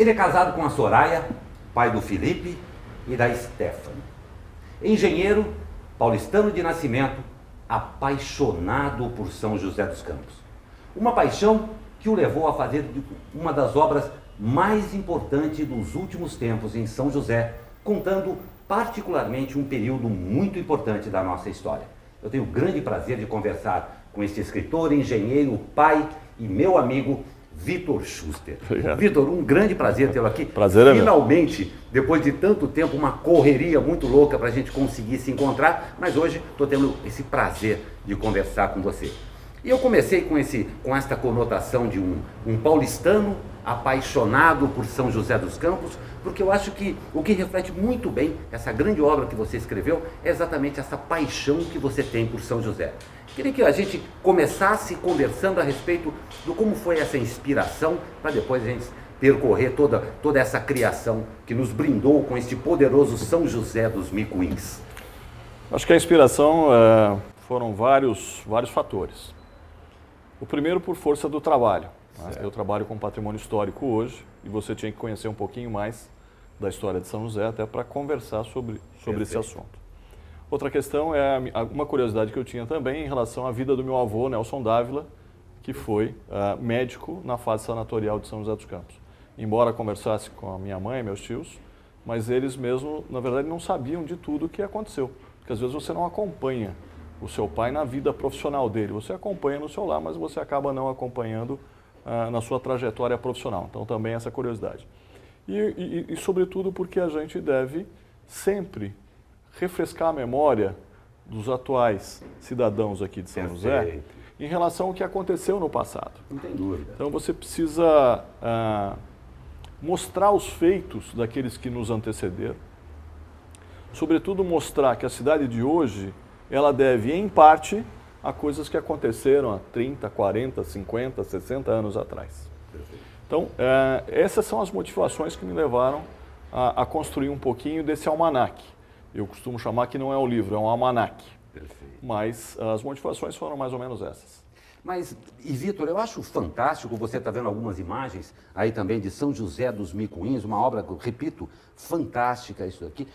Ele é casado com a Soraya, pai do Felipe e da Stephanie. Engenheiro, paulistano de nascimento, apaixonado por São José dos Campos. Uma paixão que o levou a fazer uma das obras mais importantes dos últimos tempos em São José, contando particularmente um período muito importante da nossa história. Eu tenho o grande prazer de conversar com este escritor, engenheiro, pai e meu amigo Vitor Schuster. Vitor, um grande prazer tê-lo aqui. Prazer é meu. Finalmente, depois de tanto tempo, uma correria muito louca para a gente conseguir se encontrar, mas hoje estou tendo esse prazer de conversar com você. E eu comecei com esta conotação de um paulistano apaixonado por São José dos Campos, porque eu acho que o que reflete muito bem essa grande obra que você escreveu é exatamente essa paixão que você tem por São José. Queria que a gente começasse conversando a respeito do como foi essa inspiração, para depois a gente percorrer toda essa criação que nos brindou com este poderoso São José dos Micuins. Acho que a inspiração foram vários fatores. O primeiro, por força do trabalho. Né? Eu trabalho com patrimônio histórico hoje e você tinha que conhecer um pouquinho mais da história de São José até para conversar sobre esse assunto. Outra questão é uma curiosidade que eu tinha também em relação à vida do meu avô, Nelson Dávila, que foi médico na fase sanatorial de São José dos Campos. Embora conversasse com a minha mãe e meus tios, mas eles mesmo, na verdade, não sabiam de tudo o que aconteceu. Porque às vezes você não acompanha o seu pai na vida profissional dele. Você acompanha no seu lar, mas você acaba não acompanhando na sua trajetória profissional. Então também essa curiosidade. E sobretudo porque a gente deve sempre refrescar a memória dos atuais cidadãos aqui de São José em relação ao que aconteceu no passado. Não tem dúvida. Então você precisa mostrar os feitos daqueles que nos antecederam, sobretudo mostrar que a cidade de hoje ela deve, em parte, a coisas que aconteceram há 30, 40, 50, 60 anos atrás. Então, essas são as motivações que me levaram a construir um pouquinho desse almanaque. Eu costumo chamar que não é um livro, é um almanaque. Perfeito. Mas as motivações foram mais ou menos essas. Mas, e Vitor, eu acho fantástico, você está vendo algumas imagens aí também de São José dos Micuins, uma obra, repito, fantástica isso aqui,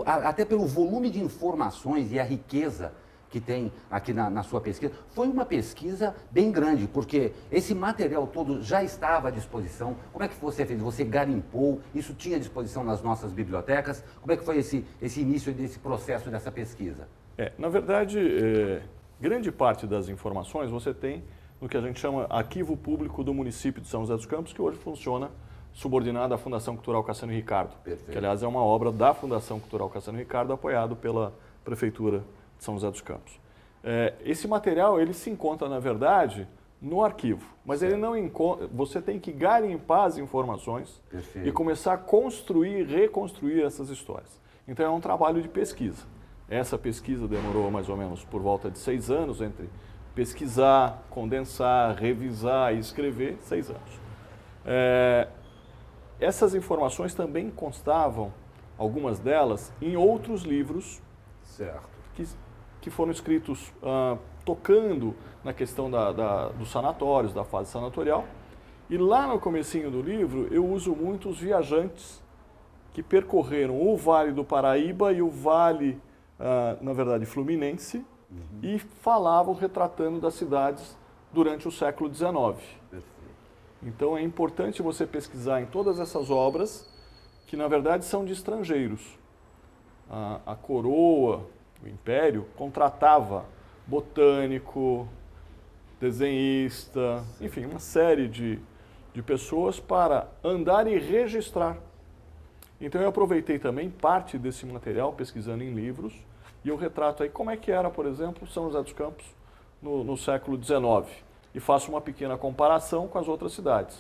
até pelo volume de informações e a riqueza que tem aqui na sua pesquisa. Foi uma pesquisa bem grande, porque esse material todo já estava à disposição. Como é que você fez? Você garimpou? Isso tinha à disposição nas nossas bibliotecas? Como é que foi esse início desse processo, dessa pesquisa? Na verdade, grande parte das informações você tem no que a gente chama Arquivo Público do Município de São José dos Campos, que hoje funciona subordinado à Fundação Cultural Cassiano Ricardo. Perfeito. Que, aliás, é uma obra da Fundação Cultural Cassiano Ricardo, apoiado pela Prefeitura de São José dos Campos. Esse material, ele se encontra, na verdade, no arquivo, mas ele não encontra, você tem que garimpar as informações. Perfeito. E começar a construir, reconstruir essas histórias. Então é um trabalho de pesquisa. Essa pesquisa demorou mais ou menos por volta de 6 anos, entre pesquisar, condensar, revisar e escrever, 6 anos. Essas informações também constavam, algumas delas, em outros livros. Certo. Que foram escritos tocando na questão dos sanatórios, da fase sanatorial. E lá no comecinho do livro eu uso muito os viajantes que percorreram o Vale do Paraíba e o Vale, na verdade, Fluminense, e falavam, retratando das cidades durante o século XIX. Perfeito. Então é importante você pesquisar em todas essas obras que, na verdade, são de estrangeiros. A coroa, o Império, contratava botânico, desenhista, enfim, uma série de pessoas para andar e registrar. Então eu aproveitei também parte desse material, pesquisando em livros, e eu retrato aí como é que era, por exemplo, São José dos Campos no século XIX. E faço uma pequena comparação com as outras cidades.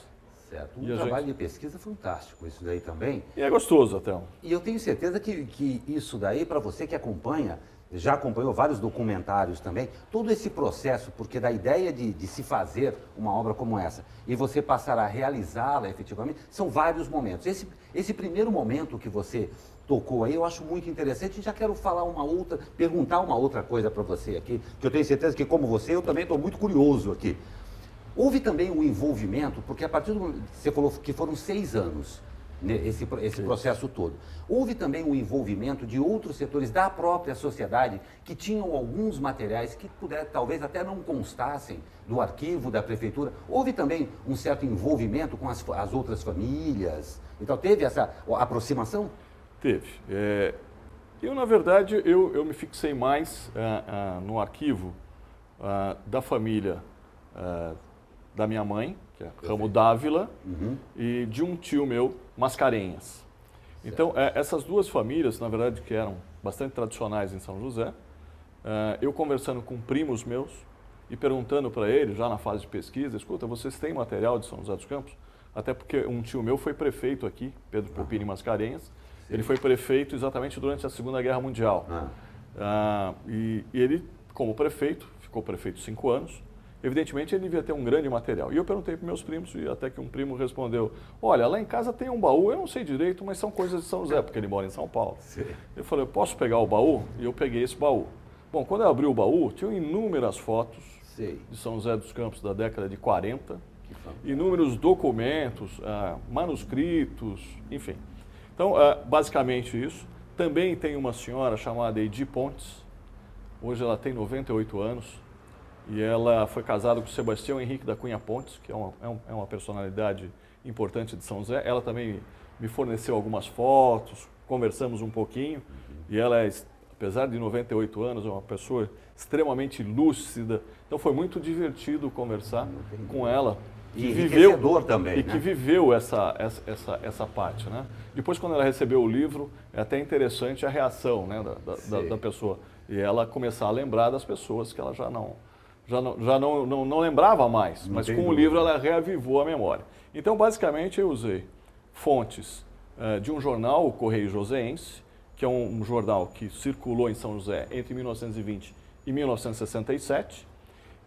Certo. Um trabalho de pesquisa fantástico, isso daí também. E é gostoso até. E eu tenho certeza que isso daí, para você que acompanha, já acompanhou vários documentários também, todo esse processo, porque da ideia de se fazer uma obra como essa e você passar a realizá-la efetivamente, são vários momentos. Esse primeiro momento que você tocou aí, eu acho muito interessante e já quero perguntar uma outra coisa para você aqui, que eu tenho certeza que, como você, eu também estou muito curioso aqui. Houve também um envolvimento, porque a partir do momento que você falou que foram 6 anos, né, esse processo todo, houve também um envolvimento de outros setores da própria sociedade que tinham alguns materiais que talvez até não constassem do arquivo da prefeitura. Houve também um certo envolvimento com as outras famílias. Então, teve essa aproximação? Teve. Eu, na verdade, eu me fixei mais no arquivo da família da minha mãe, que é Ramo Dávila, e de um tio meu, Mascarenhas. Então, essas duas famílias, na verdade, que eram bastante tradicionais em São José, eu conversando com primos meus e perguntando para eles, já na fase de pesquisa, escuta, vocês têm material de São José dos Campos? Até porque um tio meu foi prefeito aqui, Pedro Popini Mascarenhas. Sim. Ele foi prefeito exatamente durante a Segunda Guerra Mundial. E ele, como prefeito, ficou prefeito 5 anos, evidentemente ele devia ter um grande material. E eu perguntei para meus primos, e até que um primo respondeu, olha, lá em casa tem um baú, eu não sei direito, mas são coisas de São José, porque ele mora em São Paulo. Sim. Eu falei, eu posso pegar o baú? E eu peguei esse baú. Bom, quando eu abri o baú, tinham inúmeras fotos de São José dos Campos da década de 40, inúmeros documentos, manuscritos, enfim. Então, basicamente isso. Também tem uma senhora chamada Edi Pontes, hoje ela tem 98 anos, e ela foi casada com o Sebastião Henrique da Cunha Pontes, que é uma personalidade importante de São José. Ela também me forneceu algumas fotos, conversamos um pouquinho, e ela, apesar de 98 anos, é uma pessoa extremamente lúcida. Então foi muito divertido conversar com ela. E enriquecedor também, e que viveu essa parte, né? Depois, quando ela recebeu o livro, é até interessante a reação, né, da pessoa. E ela começar a lembrar das pessoas que ela já não lembrava mais, mas com o livro ela reavivou a memória. Então, basicamente, eu usei fontes de um jornal, o Correio Joseense, que é um jornal que circulou em São José entre 1920 e 1967.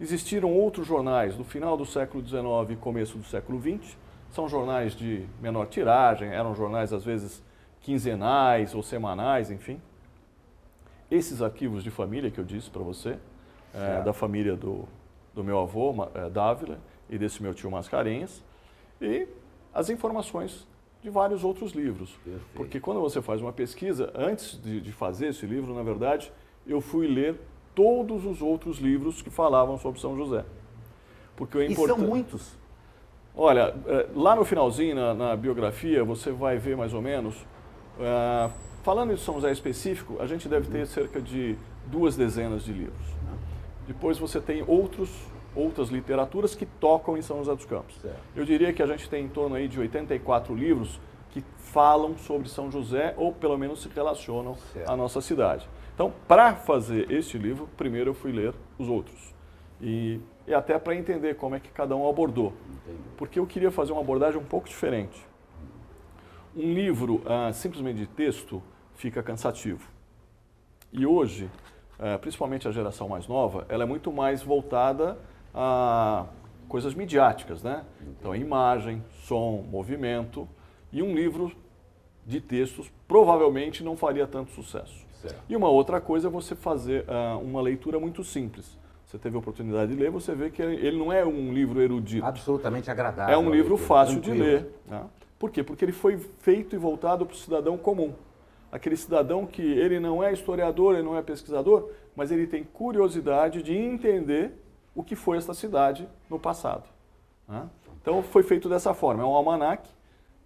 Existiram outros jornais do final do século XIX e começo do século XX. São jornais de menor tiragem, eram jornais às vezes quinzenais ou semanais, enfim. Esses arquivos de família que eu disse para você, da família do meu avô, Dávila, e desse meu tio Mascarenhas, e as informações de vários outros livros. Perfeito. Porque quando você faz uma pesquisa, antes de fazer esse livro, na verdade, eu fui ler todos os outros livros que falavam sobre São José. Porque o E são muitos? Olha, lá no finalzinho, na biografia, você vai ver mais ou menos, falando de São José específico, a gente deve ter cerca de 2 dezenas de livros. Depois você tem outras literaturas que tocam em São José dos Campos. Certo. Eu diria que a gente tem em torno aí de 84 livros que falam sobre São José ou pelo menos se relacionam à nossa cidade. Então, para fazer este livro, primeiro eu fui ler os outros. E até para entender como é que cada um abordou. Entendi. Porque eu queria fazer uma abordagem um pouco diferente. Um livro simplesmente de texto fica cansativo. E hoje, principalmente a geração mais nova, ela é muito mais voltada a coisas midiáticas, né? Então, imagem, som, movimento. E um livro de textos provavelmente não faria tanto sucesso. Certo. E uma outra coisa é você fazer uma leitura muito simples. Você teve a oportunidade de ler, você vê que ele não é um livro erudito. Absolutamente agradável. É um livro fácil de ler. Né? Por quê? Porque ele foi feito e voltado para o cidadão comum. Aquele cidadão que ele não é historiador, ele não é pesquisador, mas ele tem curiosidade de entender o que foi essa cidade no passado. Né? Então foi feito dessa forma. É um almanaque,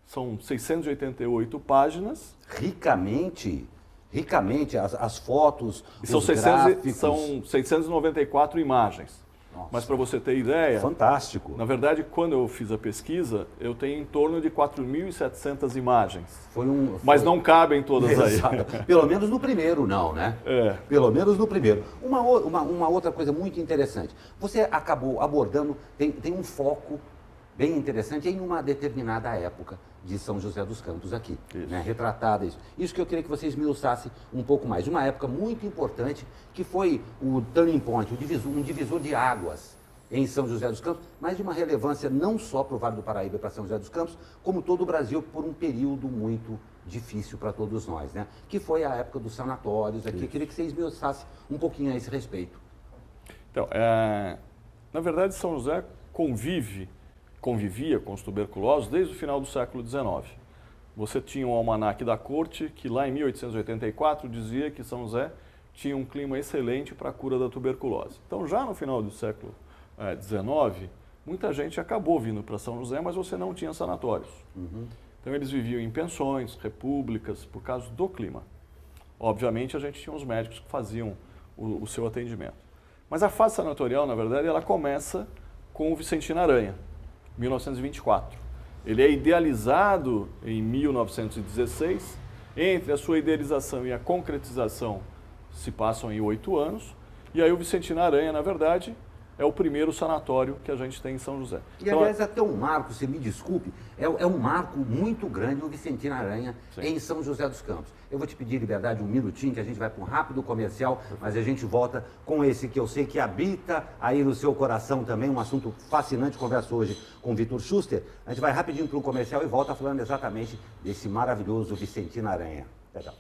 são 688 páginas. Ricamente as fotos, são os gráficos. São 694 imagens. Nossa. Mas para você ter ideia... Fantástico. Na verdade, quando eu fiz a pesquisa, eu tenho em torno de 4.700 imagens. Mas não cabem todas aí. Pelo menos no primeiro não, né? Pelo menos no primeiro. Uma outra coisa muito interessante. Você acabou abordando, tem um foco bem interessante em uma determinada época de São José dos Campos aqui, né, retratada isso. Isso que eu queria que vocês me usassem um pouco mais. Uma época muito importante que foi o turning point, um divisor de águas em São José dos Campos, mas de uma relevância não só para o Vale do Paraíba e para São José dos Campos, como todo o Brasil por um período muito difícil para todos nós, né? Que foi a época dos sanatórios aqui. Eu queria que vocês me usassem um pouquinho a esse respeito. Então, na verdade, São José convivia com os tuberculosos desde o final do século XIX. Você tinha um almanaque da corte que lá em 1884 dizia que São José tinha um clima excelente para a cura da tuberculose. Então já no final do século XIX, muita gente acabou vindo para São José, mas você não tinha sanatórios. Então eles viviam em pensões, repúblicas, por causa do clima. Obviamente a gente tinha os médicos que faziam o seu atendimento. Mas a fase sanatorial, na verdade, ela começa com o Vicentino Aranha, 1924. Ele é idealizado em 1916. Entre a sua idealização e a concretização se passam em 8 anos. E aí o Vicentino Aranha, na verdade, é o primeiro sanatório que a gente tem em São José. E aliás, até um marco, se me desculpe, é um marco muito grande o Vicentino Aranha em São José dos Campos. Eu vou te pedir liberdade um minutinho, que a gente vai para um rápido comercial, mas a gente volta com esse que eu sei que habita aí no seu coração também, um assunto fascinante. Converso hoje com o Vitor Schuster. A gente vai rapidinho para um comercial e volta falando exatamente desse maravilhoso Vicentino Aranha. Legal.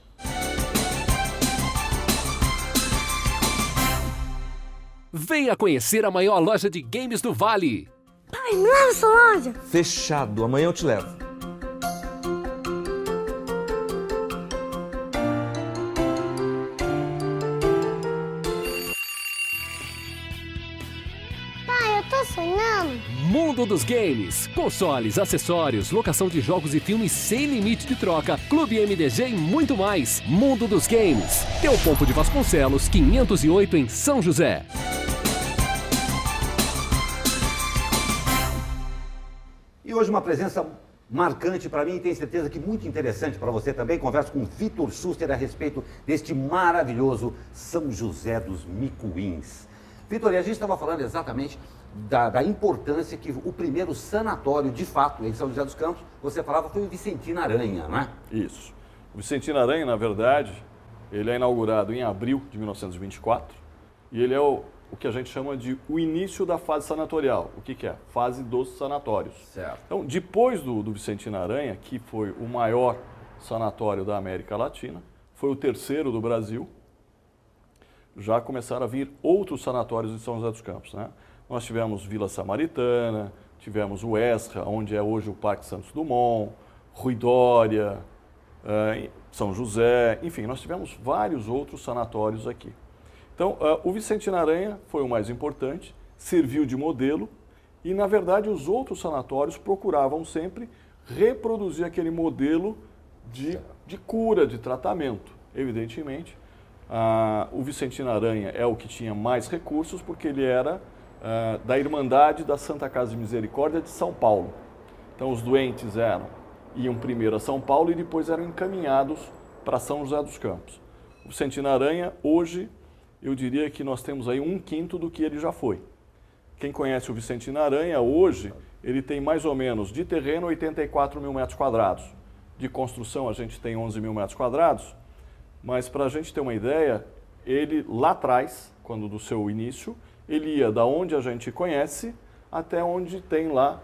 Venha conhecer a maior loja de games do Vale. Pai, me leva essa loja. Fechado, amanhã eu te levo. Pai, eu tô sonhando. Mundo dos Games. Consoles, acessórios, locação de jogos e filmes sem limite de troca, Clube MDG e muito mais. Mundo dos Games. Teopompo de Vasconcelos, 508 em São José. E hoje uma presença marcante para mim e tenho certeza que muito interessante para você também. Converso com o Vitor Schuster a respeito deste maravilhoso São José dos Micuins. Vitor, e a gente estava falando exatamente da importância que o primeiro sanatório, de fato, em São José dos Campos, você falava, foi o Vicentino Aranha, não é? Isso. O Vicentino Aranha, na verdade, ele é inaugurado em abril de 1924 e ele é o que a gente chama de o início da fase sanatorial. O que é? Fase dos sanatórios. Certo. Então, depois do Vicentino Aranha, que foi o maior sanatório da América Latina, foi o terceiro do Brasil, já começaram a vir outros sanatórios em São José dos Campos, né? Nós tivemos Vila Samaritana, tivemos o Esra, onde é hoje o Parque Santos Dumont, Rui Dória, São José, enfim, nós tivemos vários outros sanatórios aqui. Então, o Vicentino Aranha foi o mais importante, serviu de modelo e, na verdade, os outros sanatórios procuravam sempre reproduzir aquele modelo de cura, de tratamento. Evidentemente, o Vicentino Aranha é o que tinha mais recursos porque ele era da Irmandade da Santa Casa de Misericórdia de São Paulo. Então, os doentes iam primeiro a São Paulo e depois eram encaminhados para São José dos Campos. O Vicentino Aranha, hoje, eu diria que nós temos aí 1/5 do que ele já foi. Quem conhece o Vicentino Aranha, hoje, ele tem mais ou menos de terreno 84 mil metros quadrados. De construção a gente tem 11 mil metros quadrados, mas para a gente ter uma ideia, ele lá atrás, quando do seu início, ele ia da onde a gente conhece até onde tem lá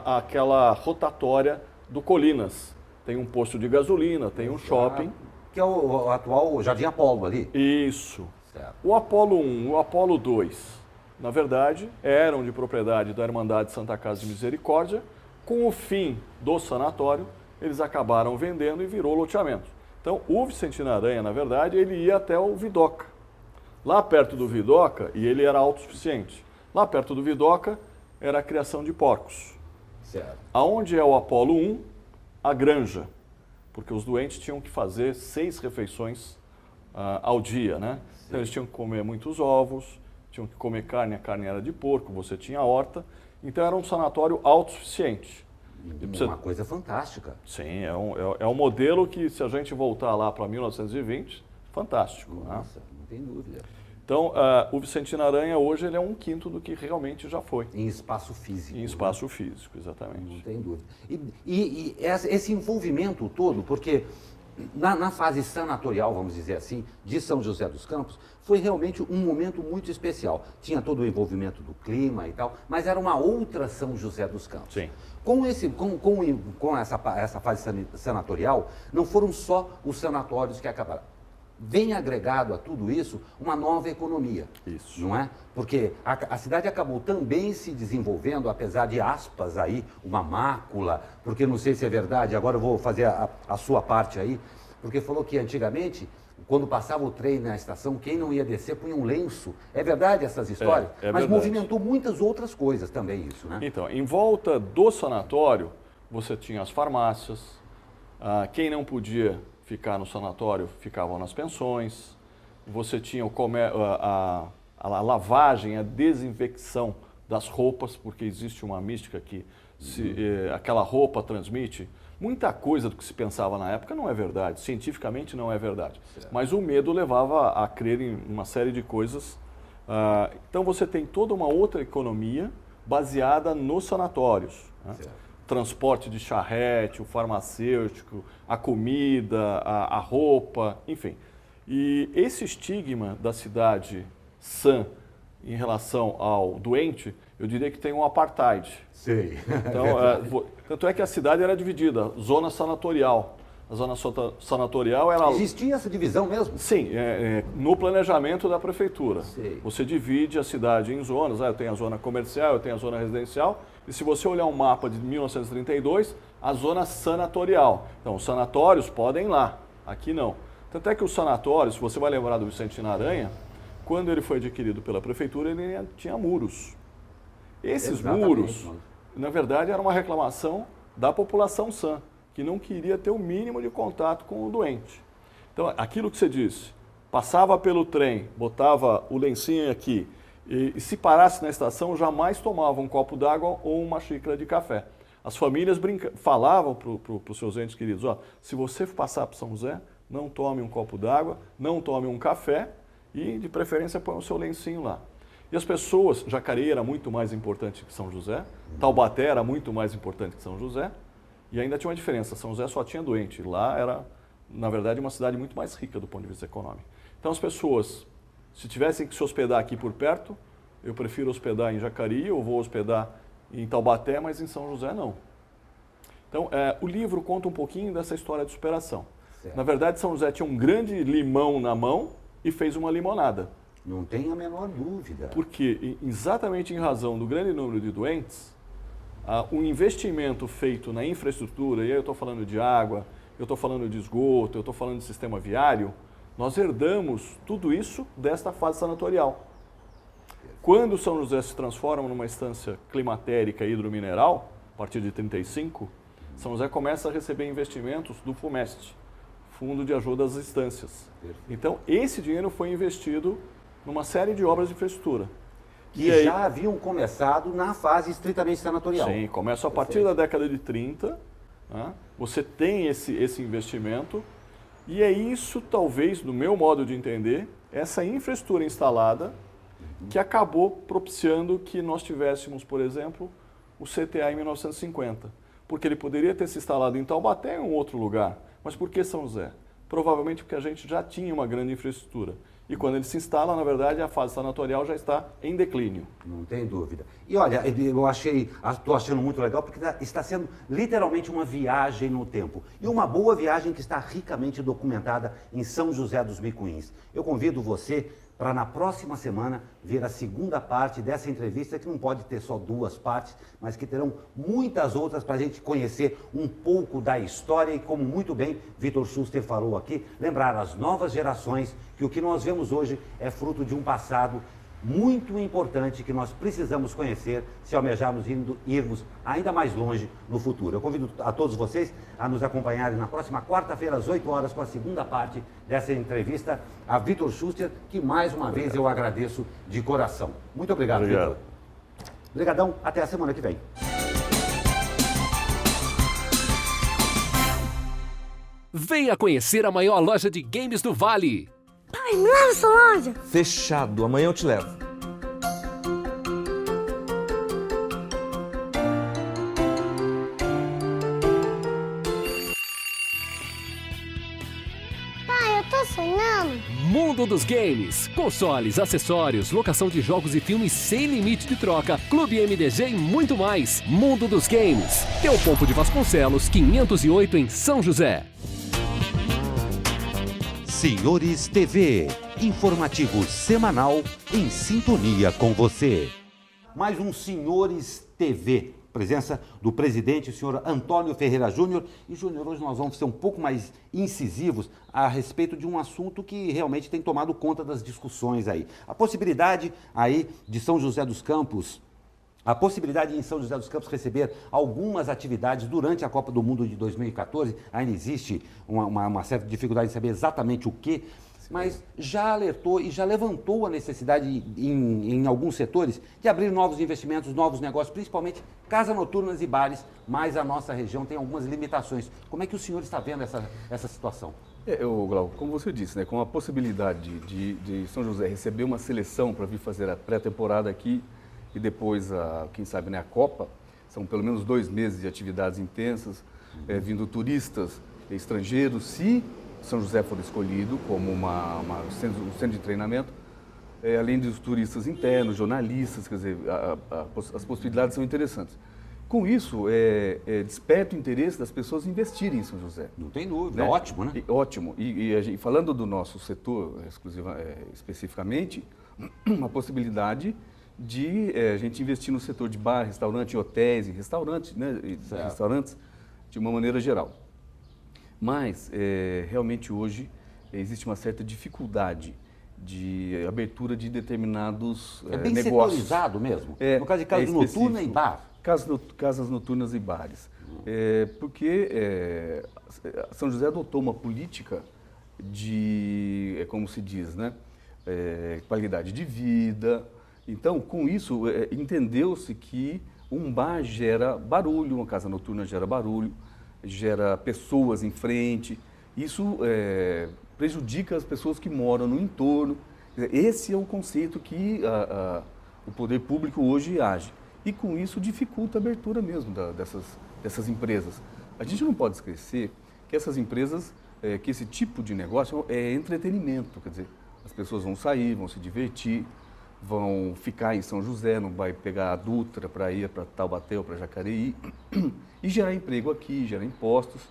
aquela rotatória do Colinas. Tem um posto de gasolina, tem um shopping. Que é o atual Jardim Apolo ali. Isso. Certo. O Apolo 1 e o Apolo 2, na verdade, eram de propriedade da Irmandade Santa Casa de Misericórdia. Com o fim do sanatório, eles acabaram vendendo e virou loteamento. Então, o Vicentino Aranha, na verdade, ele ia até o Vidoca. Lá perto do Vidoca, e ele era autossuficiente, lá perto do Vidoca era a criação de porcos. Certo. Aonde é o Apolo 1? A granja. Porque os doentes tinham que fazer 6 refeições ao dia, né? Então eles tinham que comer muitos ovos, tinham que comer carne, a carne era de porco, você tinha horta, então era um sanatório autossuficiente. Uma coisa fantástica. Sim, é um modelo que, se a gente voltar lá para 1920, fantástico. Nossa, né? não tem dúvida. Então, o Vicentino Aranha hoje ele é 1/5 do que realmente já foi. Em espaço físico. Em espaço físico, exatamente. Não tem dúvida. E esse envolvimento todo, porque na fase sanatorial, vamos dizer assim, de São José dos Campos, foi realmente um momento muito especial. Tinha todo o envolvimento do clima e tal, mas era uma outra São José dos Campos. Sim. Com essa fase sanatorial, não foram só os sanatórios que acabaram. vem agregado a tudo isso uma nova economia. Isso. Não é? Porque a cidade acabou também se desenvolvendo, apesar de aspas aí, uma mácula, porque não sei se é verdade, agora eu vou fazer a sua parte aí, porque falou que antigamente, quando passava o trem na estação, quem não ia descer punha um lenço. É verdade essas histórias? É Mas verdade. movimentou muitas outras coisas também isso, né? Então, em volta do sanatório, você tinha as farmácias, quem não podia ficar no sanatório ficavam nas pensões, você tinha a lavagem, a desinfecção das roupas, porque existe uma mística que aquela roupa transmite. Muita coisa do que se pensava na época não é verdade, cientificamente não é verdade. Certo. Mas o medo levava a crer em uma série de coisas. Então você tem toda uma outra economia baseada nos sanatórios. Né? Transporte de charrete, o farmacêutico, a comida, a roupa, enfim. E esse estigma da cidade sã em relação ao doente, eu diria que tem um apartheid. Sei. Então, tanto é que a cidade era dividida, zona sanatorial. A zona sanatorial era... Existia essa divisão mesmo? Sim, no planejamento da prefeitura. Sei. Você divide a cidade em zonas, eu tenho a zona comercial, eu tenho a zona residencial, e se você olhar um mapa de 1932, a zona sanatorial. Então, os sanatórios podem ir lá, aqui não. Tanto é que os sanatórios, se você vai lembrar do Vicente Aranha, quando ele foi adquirido pela prefeitura, ele tinha muros. Esses muros, na verdade, era uma reclamação da população sã, que não queria ter o mínimo de contato com o doente. Então, aquilo que você disse, passava pelo trem, botava o lencinho aqui, e se parasse na estação, jamais tomava um copo d'água ou uma xícara de café. As famílias falavam para os seus entes queridos, se você passar para São José, não tome um copo d'água, não tome um café e, de preferência, põe o seu lencinho lá. E as pessoas, Jacareí era muito mais importante que São José, Taubaté era muito mais importante que São José, e ainda tinha uma diferença, São José só tinha doente, lá era, na verdade, uma cidade muito mais rica do ponto de vista econômico. Então as pessoas, se tivessem que se hospedar aqui por perto, eu prefiro hospedar em Jacareí, eu vou hospedar em Taubaté, mas em São José não. Então o livro conta um pouquinho dessa história de superação. Certo. Na verdade, São José tinha um grande limão na mão e fez uma limonada. Não tem a menor dúvida. Porque, exatamente em razão do grande número de doentes, o investimento feito na infraestrutura, e aí eu estou falando de água, eu estou falando de esgoto, eu estou falando de sistema viário, nós herdamos tudo isso desta fase sanatorial. Quando São José se transforma numa estância climatérica hidromineral, a partir de 1935, São José começa a receber investimentos do FUMEST, Fundo de Ajuda às Estâncias. Então, esse dinheiro foi investido numa série de obras de infraestrutura. Que já haviam começado na fase estritamente sanatorial. Sim, começa a partir da década de 30, né? Você tem esse investimento, e é isso, talvez, no meu modo de entender, essa infraestrutura instalada que acabou propiciando que nós tivéssemos, por exemplo, o CTA em 1950. Porque ele poderia ter se instalado em Taubaté ou em um outro lugar. Mas por que São José? Provavelmente porque a gente já tinha uma grande infraestrutura. E quando ele se instala, na verdade, a fase sanatorial já está em declínio. Não tem dúvida. E olha, eu estou achando muito legal porque está sendo literalmente uma viagem no tempo. E uma boa viagem que está ricamente documentada em São José dos Micuins. Eu convido você para na próxima semana ver a segunda parte dessa entrevista, que não pode ter só 2 partes, mas que terão muitas outras para a gente conhecer um pouco da história e, como muito bem Vitor Schuster falou aqui, lembrar as novas gerações que o que nós vemos hoje é fruto de um passado muito importante que nós precisamos conhecer se almejarmos irmos ainda mais longe no futuro. Eu convido a todos vocês a nos acompanharem na próxima quarta-feira, às 8 horas, com a segunda parte dessa entrevista a Vitor Schuster, que mais uma vez eu agradeço de coração. Muito obrigado, Vitor. Obrigadão, até a semana que vem. Venha conhecer a maior loja de games do Vale. Pai, me leva essa loja. Fechado, amanhã eu te levo. Pai, eu tô sonhando. Mundo dos Games. Consoles, acessórios, locação de jogos e filmes sem limite de troca, Clube MDG e muito mais. Mundo dos Games. Teopompo de Vasconcelos, 508 em São José. Senhores TV, informativo semanal em sintonia com você. Mais um Senhores TV, presença do presidente, o senhor Antônio Ferreira Júnior. E, Júnior, hoje nós vamos ser um pouco mais incisivos a respeito de um assunto que realmente tem tomado conta das discussões aí. A possibilidade aí de São José dos Campos, a possibilidade de em São José dos Campos receber algumas atividades durante a Copa do Mundo de 2014, ainda existe uma certa dificuldade de saber exatamente o que, mas já alertou e já levantou a necessidade em alguns setores de abrir novos investimentos, novos negócios, principalmente casas noturnas e bares, mas a nossa região tem algumas limitações. Como é que o senhor está vendo essa situação? Glauco, como você disse, né, com a possibilidade de São José receber uma seleção para vir fazer a pré-temporada aqui e depois, quem sabe, né, a Copa, são pelo menos 2 meses de atividades intensas, vindo turistas estrangeiros, se São José for escolhido como um centro de treinamento, além dos turistas internos, jornalistas, quer dizer, as possibilidades são interessantes. Com isso, desperta o interesse das pessoas investirem em São José. Não tem dúvida, né? Ótimo, né? Ótimo. E falando do nosso setor, especificamente, uma possibilidade de a gente investir no setor de bar, restaurante, hotéis e restaurantes, né? Restaurantes de uma maneira geral. Mas, realmente hoje, existe uma certa dificuldade de abertura de determinados negócios. É bem setorizado mesmo? No caso de casa noturna e bar? Casas noturnas e bares. Porque São José adotou uma política de, como se diz, né? Qualidade de vida. Então, com isso, entendeu-se que um bar gera barulho, uma casa noturna gera barulho, gera pessoas em frente. Isso prejudica as pessoas que moram no entorno. Esse é o conceito que o poder público hoje age. E com isso dificulta a abertura mesmo dessas empresas. A gente não pode esquecer que essas empresas, que esse tipo de negócio é entretenimento. Quer dizer, as pessoas vão sair, vão se divertir, vão ficar em São José, não vai pegar a Dutra para ir para Taubaté ou para Jacareí, e gerar emprego aqui, gerar impostos,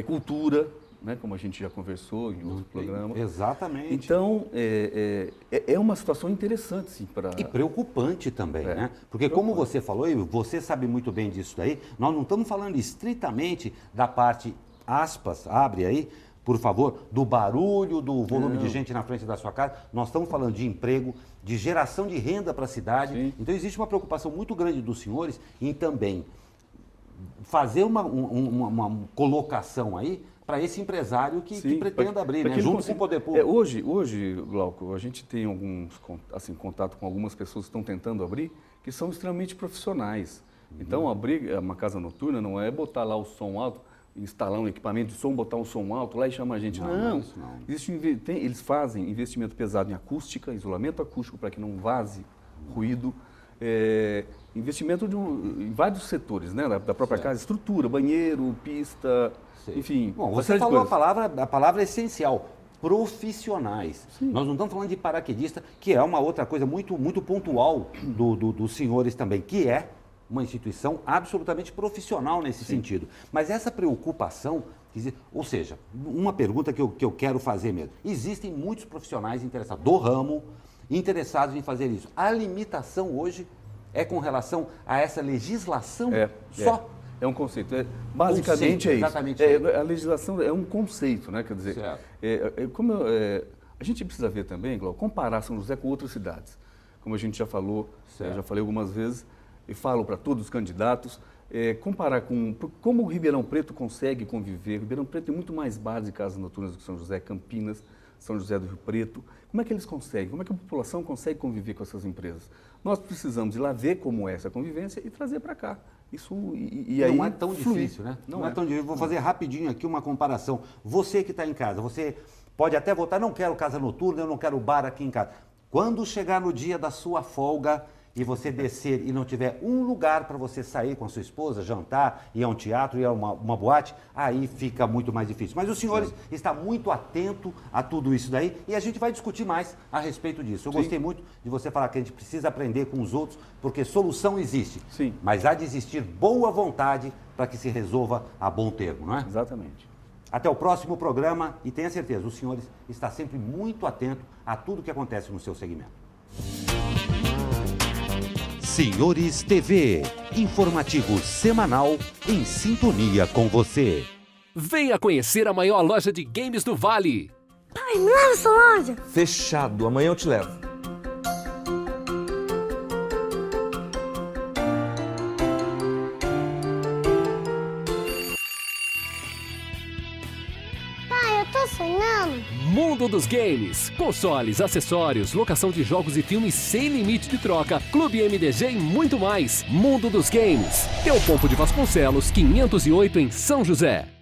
cultura, né, como a gente já conversou em outro programa. Exatamente. Então, é uma situação interessante, sim, para... E preocupante também, né? Porque como você falou, e você sabe muito bem disso daí, nós não estamos falando estritamente da parte, aspas, abre aí, por favor, do barulho, do volume de gente na frente da sua casa. Nós estamos falando de emprego, de geração de renda para a cidade. Sim. Então, existe uma preocupação muito grande dos senhores em também fazer uma colocação aí para esse empresário que pretenda abrir, né? Junto com o poder público. Hoje, Glauco, a gente tem contato com algumas pessoas que estão tentando abrir, que são extremamente profissionais. Então, abrir uma casa noturna não é botar lá o som alto, instalar um equipamento de som, botar um som alto lá e chamar a gente. Não. Eles fazem investimento pesado em acústica, isolamento acústico para que não vaze ruído, investimento em vários setores, né, da própria casa, estrutura, banheiro, pista, enfim. Bom, você falou a palavra essencial, profissionais. Sim. Nós não estamos falando de paraquedista, que é uma outra coisa muito, muito pontual dos senhores também, que é uma instituição absolutamente profissional nesse sentido. Mas essa preocupação, ou seja, uma pergunta que eu quero fazer mesmo. Existem muitos profissionais interessados do ramo, interessados em fazer isso. A limitação hoje é com relação a essa legislação só? É um conceito. Basicamente é isso. Exatamente. A legislação é um conceito, né? Quer dizer, a gente precisa ver também, Glauco, comparar São José com outras cidades. Como a gente já falou, já falei algumas vezes, e falo para todos os candidatos, comparar com como o Ribeirão Preto consegue conviver. Ribeirão Preto tem muito mais bares e casas noturnas do que São José, Campinas, São José do Rio Preto. Como é que eles conseguem? Como é que a população consegue conviver com essas empresas? Nós precisamos ir lá ver como é essa convivência e trazer para cá. Isso e aí não é tão difícil, né? Não é tão difícil. Vou fazer rapidinho aqui uma comparação. Você que está em casa, você pode até votar, não quero casa noturna, eu não quero bar aqui em casa. Quando chegar no dia da sua folga e você descer e não tiver um lugar para você sair com a sua esposa, jantar, ir a um teatro, ir a uma boate, aí fica muito mais difícil. Mas os senhores estão muito atentos a tudo isso daí e a gente vai discutir mais a respeito disso. Eu gostei muito de você falar que a gente precisa aprender com os outros, porque solução existe. Mas há de existir boa vontade para que se resolva a bom termo, não é? Exatamente. Até o próximo programa e tenha certeza, os senhores está sempre muito atento a tudo que acontece no seu segmento. Senhores TV, informativo semanal em sintonia com você. Venha conhecer a maior loja de games do Vale. Pai, me leva essa loja. Fechado, amanhã eu te levo. Pai, eu tô sonhando. Mundo dos Games. Consoles, acessórios, locação de jogos e filmes sem limite de troca, Clube MDG e muito mais. Mundo dos Games. Teopompo de Vasconcelos, 508 em São José.